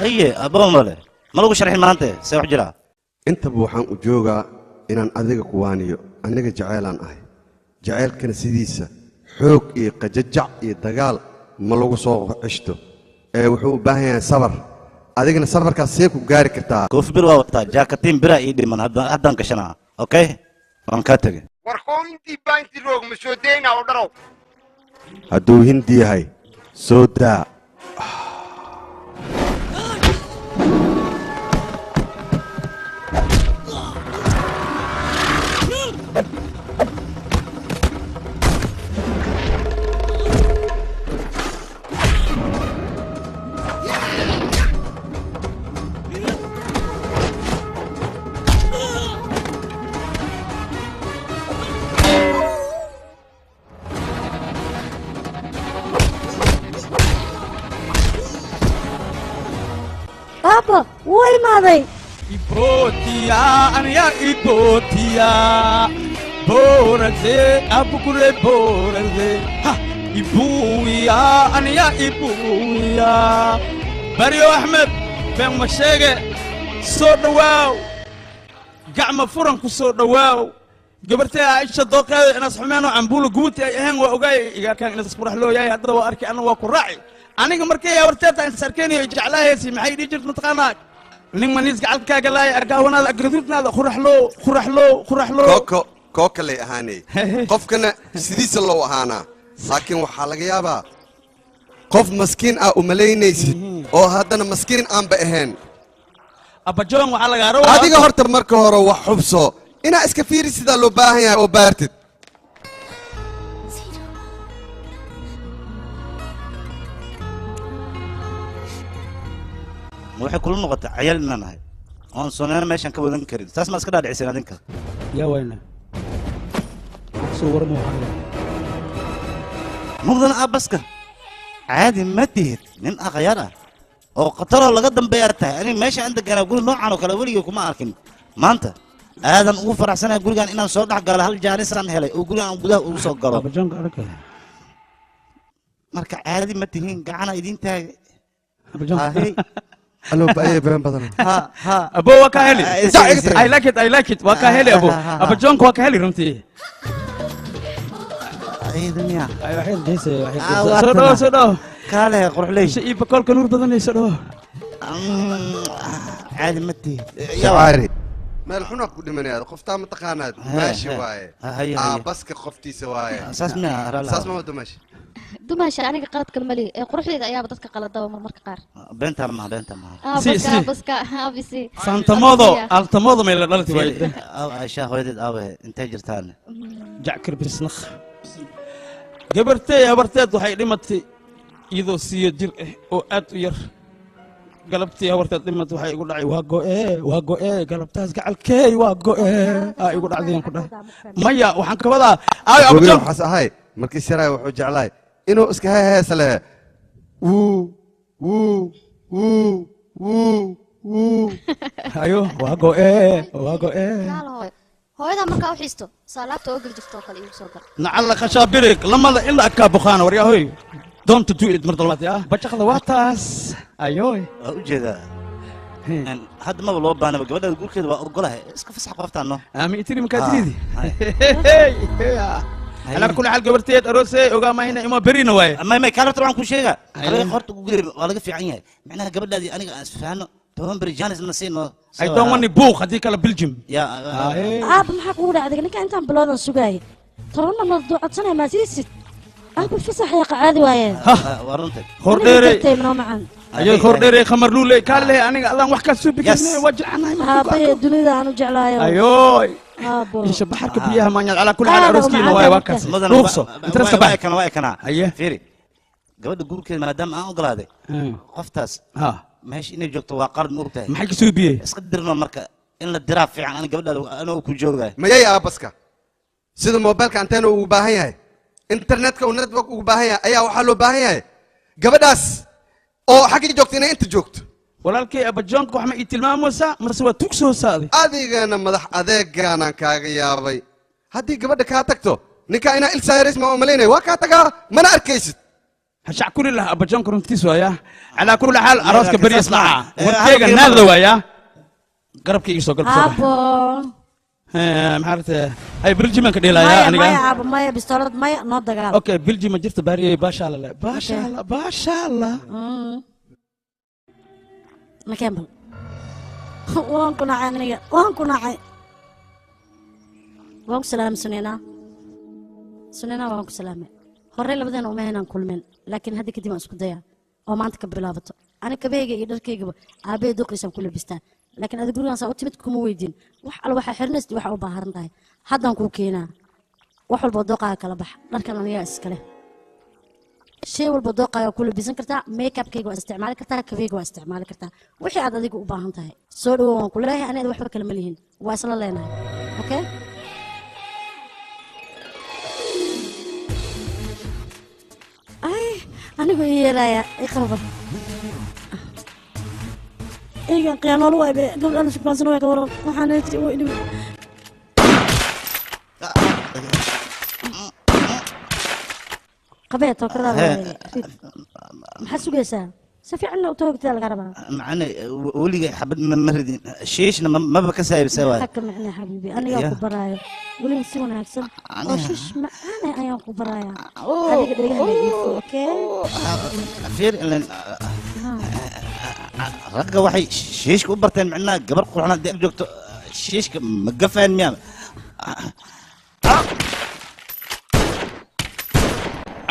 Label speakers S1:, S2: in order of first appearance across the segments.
S1: هي أبوه ماله ما لو شرحين ما أنت سيروح جرا
S2: أنت بوحان وجوجا إن أذيك قوانيو أنك جعلان أهي جعل كان سيديسة حوك قججع دجال ما لو صوغ عشته وحو باهي صبر أذيكنا صبر كسيك وجاري كتا
S1: كوف بروا وقتا جاكتين برا إيدي من هدان كشنا أوكي من كاتج
S3: warqoon intii baa intii roog ma soo deynaa oo dharow
S2: hadduu hindi yahay soo daa
S4: بابا وين ماضي؟
S5: إبوتيا أنا يا إبوتيا بورزي أبو كل بورزي ها إبويا أنا يا إبويا بريو أحمد بن مشيقة صوت واو قعمة فرن كصوت واو قبرتي عايشة دوقة ناس حمانو عنبولو قوتي أهين وأوجاي إذا كان ناس فرح له يا هذا وأركي أنا وكراعي أنا مركي يا ورتيتا إن سركني جعلها يسي معي ديجر نتقاناك لما نيز قعدت كاجلاي أرجعونا أجردنا هذا خرح له
S2: كوكا اللي أهاني قف كنا سديس الله أهانا لكن وحالك يابا قف مسكين أو ملاينيس أو هذا مسكين أم بأهان
S5: أبا جون وحالك أروح
S2: هذه هرت مركه هرو وحبسه إنا إسكافيري سيدا لو باهيا أو بارتد
S1: waxay kula noqotay cayal inaan ahay oon soonana meeshan ka wadan karin taas ma iska dhaadhicisay adinka
S5: yaa wayna soo warmo
S1: mudan abaska caadi ma tihid nin aqyar ah oo qataro laga dambeeyay tahay ani meesha inta gaara guri noocan oo kale waliga kuma arkin maanta aadan ugu faraxsanahay gurigan inaan soo dhax galo hal jaanis aan helay oo gurigan gudaha ugu soo galo
S5: abajanka arka
S1: marka caadi ma tihiin gacana idin taag
S5: abajanka
S2: ألو بأي بين بدنا
S5: ها أبو وكاهلي I like it وكاهلي أبو جونك وكاهلي رمتي
S1: أي دنيا
S5: أيوة حيل ديسة سودو
S1: كاله قروح لي
S5: شيء بكل كنور بدني سودو
S1: عادي متي
S2: يا عاري ما الحنا كل من هذا خفتها متقانات ماشي واي بس كخفتي سواي
S1: أساس
S2: ما هو ماشي
S4: دماشي أنا قرأت كلمة قروح لي أيام بدك قلت دوا مرة كار
S1: بنتها ما
S4: بس أبيسي
S5: التماضو من الغلط وايد
S1: عشان هويدد أبوه أنت جرتان
S5: جعكر بسنخ جبرتي وحي لمتي يدو سيجر أو أتوير قلبتي هورتي لمتي وحي يقول لي واقو قلبتاس قال كي واقو يقول عادين كده ميا وحن كبدا
S2: أبو جون حس هاي مركز سراي وحوج علي إنه إسك هاي سلا وو
S5: أيوه واقو
S4: هو هذا مركا وحيستو صلاته وقل جفتو قال إيه سوكر
S5: نعلق خشابرك لما إلا أكابو خان وريا هوي دونت دو إت مرضلات يا بشغل واتاس أيوه
S1: وجدا هذا ما والله أنا بقول أقول كذا وأقولها إسك فسح قفت عنه
S5: أمي تري مكاتريدي أنا كل حال قبرتيت أروسي وقام هنا إما برينا واي
S1: ما كانت طبعا كل شيء أنا قرط وقرب ولا في عيني معناها قبل هذه أنا أسفانه توهم برجانس نسينا
S5: I don't want to book هذيك على بلجيم
S1: يا
S4: ما حقول عادك إنك أنت بلون السجاي ترى لما موضوع سنة ما تيجي في صحيح عادي وايد
S1: ورنتك
S5: خرديري أيوة خرديري خمر لولي قال لي أنا الله وحكى سوبي كذا وجع أنا
S4: أبي الدنيا أنا جعلها
S5: أيوه إيش بحرك بيها ما على كل حال روسكين واي واكس روكسو أنت رأسك
S1: بقى كان واي كنا
S5: أيه
S1: فيري قبل تقول كذا ما دام أقول هذا قفتاس ماشي إني جوكت وقرد مرته
S5: ما حكي سوبي
S1: اسقدرنا مركا إن الدراب في أنا قبل أنا وكوجوجا
S2: ما يا أبسكا سيد الموبايل كان تانو وباهية إنترنت كونت وباهية أيه وحلو باهية قبل داس أو حكي جوكتنا أنت جوكت
S5: walaalkay abajoonka wax ma ii tilmaamaysaa marse waa tug soo saaday
S2: adigana madax adeegana kaaga yaabay haddii gabadha kaa tagto ninka ina il sayris ma umaleynay waa kaa tagaa mana arkaysid
S5: هشع كل الله أبجان كرنتيس ويا على كل حال أراسك
S1: لكن
S5: بريس
S1: اسمع.
S5: معه
S1: إيه،
S5: ورتيجا
S1: هذا
S5: نادو
S1: كلمة.
S5: ويا قرب كي يسوق الصبح
S4: abo
S5: محارت هاي بلجي ما كديلا يا
S4: maya
S5: أنا
S4: maya abo maya bistoolad maya noo dagaal
S5: أوكي بلجي ما جرت باري باشا الله باشا الله باشا الله
S4: makeen bal waan ku nacay aniga waan ku nacay waan ku salaamay sunena waan ku salaamay horey labadeena uma haynaan kulmeen laakiin hadda kadib aan isku dayaa oo maanta ka bilaabato ani kabeyga iyo dharkaygaba aabbahay doqiisaan ku labistaa laakiin adiga gurigaan saa u timid kuma weydiin wax alla waxaa xirnaysid waxa u baahan tahay haddaan kuu keenaa wax walba dooqaaga kala bax dharkan anigaa iskale shay walba dooqaaga ku labisan kartaa makeupkayga waa isticmaali kartaa kabeyga waa isticmaali kartaa wixii aad adiga u baahan tahay soo dhawow waan ku leeyahay aniga waxba kale ma lihin waa isla leenahay okay ay anigu ii yeelaya i qalban eegan qiyaanool waay be gabdhaan shukaansana way ka waran waxaan eegtay way dhibi qabee tookada maxaad sugaysaa si fiicanna u toogtaa laga rabaa
S1: macna weliga xabad ma ridin shiishna maba ka saayibsaa waay
S4: حكم معنا حبيبي أنا ياكو برايا قولي نسوي ناكسن وشش معنا أياكو برايا هذيك دريها أوكي
S1: fiir ilan ragga waxay shiishka u barteen macnaha gabar qurxan haddii ag joogto shiishka ma gafaan miyaa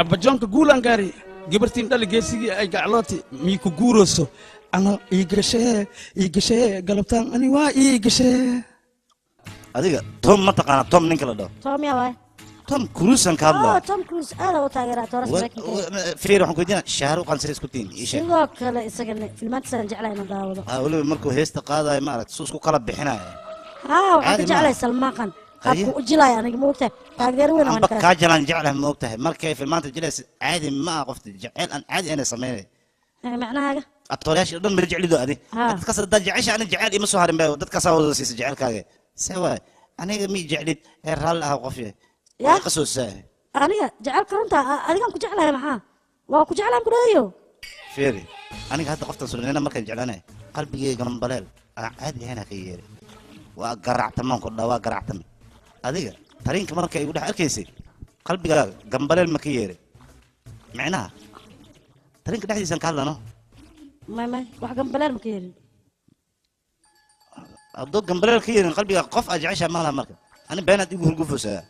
S5: أبجانك قولان قاري قبرتين دل جيسي أي قعلاتي ميكو جوروسو أنا إيجشة قلبتان أنا وا إيجشة
S1: adiga tom ma taqaana tom ninka la dhaho
S4: توم يا واي
S1: tom cruisan ka hadlaa
S4: توم كروز هذا هو تاجر تورس بريكنج
S1: fiir waxaan ku weydiinaa shahru qansir isku tiin ii sheeg
S4: sidoo kale isagana filmaanta saan jeclahay inaan daawado
S1: weliba markuu heesta qaadayo ma aragta suu isku kala bixinayo
S4: haa waxaan
S1: عادي
S4: ka jeclahay
S1: ما.
S4: salmaaqan
S1: أيه.
S4: qaabku u jilaya aniga ma ogtahay taageer weyn waan
S1: amba
S4: kala
S1: kaa jalaan jeclahay ma ogtahay markay filmaanta jilaysa caadi ma aha qofta jecel aan caadi ana samaynay
S4: macnahaaga
S1: abtoolayaasha dhan mari jeclido adi
S4: ها
S1: dadkaas haddaad jecesha ana jecel ima soo harin baa dadkaasaa wada siisa jecelkaaga see waay aniga mi jeclid ee raalli ah qof yahay
S4: يا
S1: qasoo saa
S4: aniga jecelka runta adigaan ku jeclahay maxaa waa ku jeclaan ku dhahayo
S1: fiiri aniga hadda qoftan sulinayna markaan jeclaanay qalbigayga nambaleel aan caadi ahayn ka yeeray waa garaactamaan ku dhaa waa garaactame adiga tariinka markay igu dhex arkaysay qalbigaaga gambaleel ma ka yeeray micnaha tariinka dhexdiisaan ka hadlano
S4: may wax gambaleel ma ka yeelin
S1: hadduu gambaleel ka yeerin qalbigaa qof aad jeceshaa ma laha marka ani beenaad igu hurgufosaa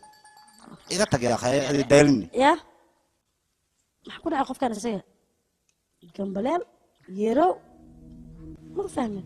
S1: iga tag yaa khay adi daalini
S4: يا maxaa ku dhacay qofkan isaga gambaleel yeerow ma fahmin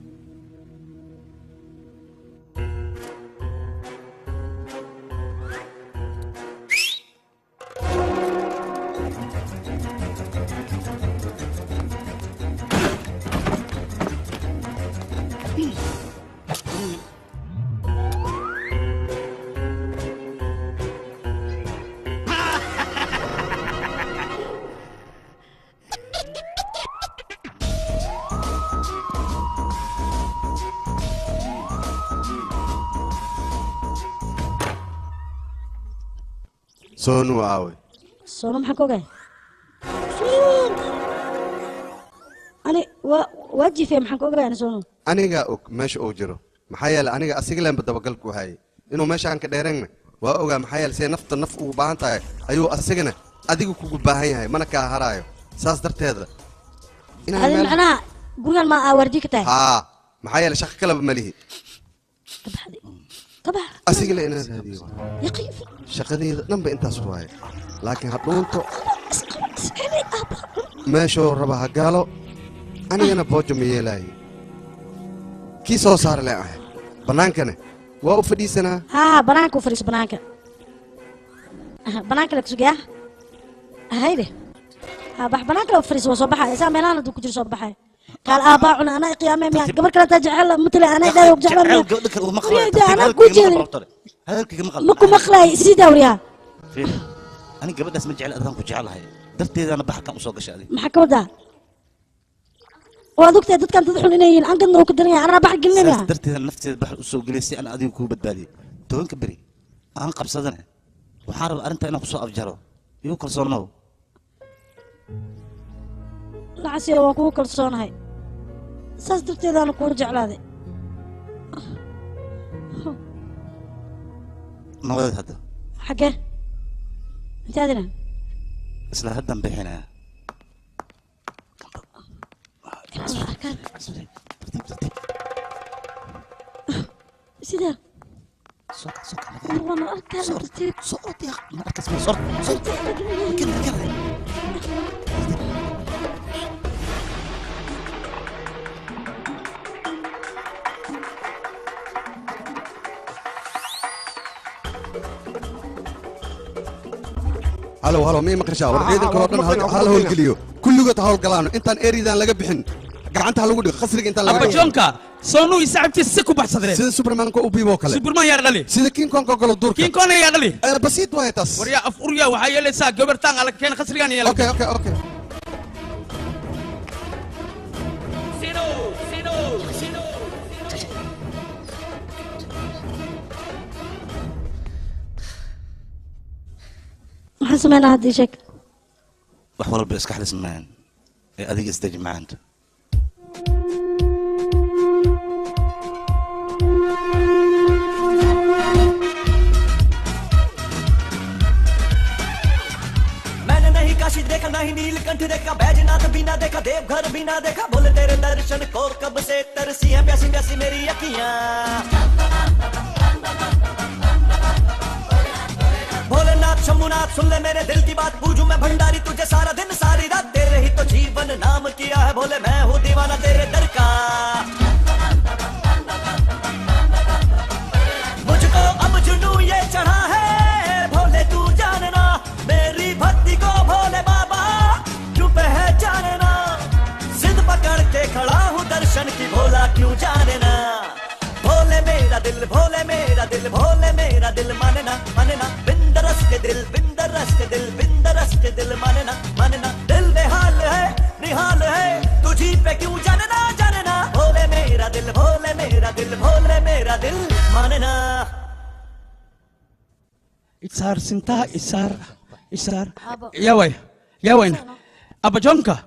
S2: soonu aawe
S4: soono maxaan ka ogahay ani waa jiifay maxaan ka ogahay ani soono
S2: anigaa og meesha uu jiro maxaa yeelay aniga asiga leenba dabagal ku hayay inuu meeshaan ka dheereenna waa ogaa maxaa yeelay see nafta naf ugu baahan tahay ayuu asigana adiga kugu baahan yahay mana kaa haraayo saas darteeda
S4: adi macnaha gurigan ma aa waardiye ka tahay
S2: haa maxaa yeelay shaqo kaleba ma lihi
S4: kabaxdi kabax
S2: asiga le inaad raadiyo
S4: yaqiif
S2: shaqadeeda dhanba intaas waaye laakiin ha dhuunto meeshuu raba ha gaalo anigana boojo ma yeelaayo kii soo saara leen ahay bannaankana waa u fadhiisanaa
S4: haa banaanka u fadhiiso banaanka banaanka la kusugayaa hayde haa bax banaanka la u fadhiiso waa soo baxaya isaa meelahan hadduu ku jiro soo baxaya قال آباء عنا أنا قيامي مياه قبل كلا تجعل مثل أنا دا يوجع لنا أنا كوجين مكو مخلاي سيدا وريها
S1: أنا قبل ناس مجعل أذان كجعلها درت إذا أنا بحكم سوق شادي
S4: محكم ده وهذوك تدت كانت تدحون إني أنا كنا وكدني أنا بحق لنا
S1: درت إذا نفسي بحر سوق جلسي أنا أدين كوب بالي تون كبري أنا قبصدنا وحارب أنت أنا قصو أفجره يوكل صنو
S4: lacasiya waan kugu kalsoonahay saas darteedaana kugu jeclaaday
S1: نواد هذا
S4: xaggee intaadina
S1: isla haddan bixinaa
S4: sidee
S1: soka
S4: والله أركان ترتيب
S1: صوت يا أخي مركز في صوت كده
S2: هلو مين مقرشة ورقيدن كلودن هل هول قليو كل لغة هول قلانو انتان ايريدان لغا بحن قعنتها لغو دغ خسرق انتان لغا
S5: أبا جونكا سونو يسعبتي السكو بحصدرين
S2: سيدا سوبرمان كو اوبي بو كله
S5: سوبرمان يا رجلي
S2: سيدا كين كون كو كلو دورك
S5: كين كون يا رجلي
S2: بسيط واي تاس
S5: وريا افوريا وحي لسا غبرتان على كين خسريان يا
S2: اوكي
S5: سينو
S4: waxaan sameynaa haddii sheeg
S1: wax walba iska xalismaan ee adiga isdeji maanta
S6: मैंने नहीं काशी देखा नहीं नीलकंठ देखा बैजनाथ बिना देखा देवघर बिना देखा बोले तेरे दर्शन को कब से तरसी है प्यासी प्यासी मेरी अखियां भोलेनाथ शंभुनाथ सुन ले मेरे दिल की बात पूजू मैं भंडारी तुझे सारा दिन सारी रात तेरे ही तो जीवन नाम किया है भोले मैं हूँ दीवाना तेरे दर का मुझको अब जुनू ये चढ़ा है भोले तू जानना मेरी भक्ति को भोले बाबा तू पहचानना जिद पकड़ के खड़ा हूँ दर्शन की भोला क्यों जानना भोले मेरा दिल भोले मेरा दिल भोले मेरा दिल मानना मानना बिंद रस के दिल मानना दिल बेहाल है निहाल है तुझी पे क्यों जानना जानना भोले मेरा दिल भोले मेरा दिल भोले मेरा दिल मानना
S5: إسار سنتا إسار
S4: أبا.
S5: يا وين أبا جونكا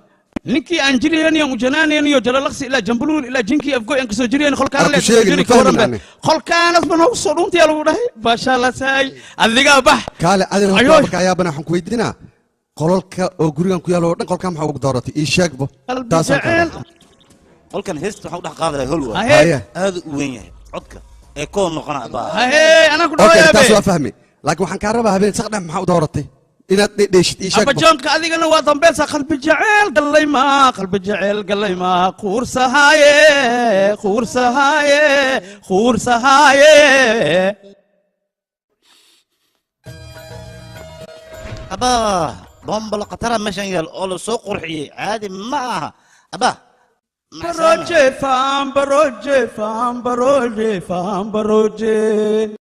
S5: نكي أنجليني وجناني وجلالقسي إلى جنبلول إلى جنكي أفقو إنك سجريني خل كان
S2: أركو شيء اللي فاهم يعني.
S5: خل كان أصبح وصلون تيالو ده باشا الله ساي الذكاء بح
S2: كالي أدري
S5: أيوه.
S2: هو يا بنا حنكو يدينا قولك او غوريان كو يالو دن قولكا maxaa ugu dooratay ii sheegbo
S5: قلبي
S2: taasoo
S5: جعل
S1: qolkan heesta waxaa u dhex qaadaya holwa
S5: هاي
S1: aad u weyn yahay codka ee koo noqona baa
S5: هاي أنا كنت
S2: okay taas waa
S5: ويا
S2: fahmi laakiin waxaan ka rabaa habeen saqdha maxaa u dooratay inaad dheeshid ii
S5: أبا
S2: sheegbo
S5: جونكا هذيك أنا واضم بس قلبي جعل قال لي ما قورسة هاي
S1: abaa bombala qatara meeshan yaal oo la soo qurxiyey caadi ma aha abaa
S5: بروجي فام بروجي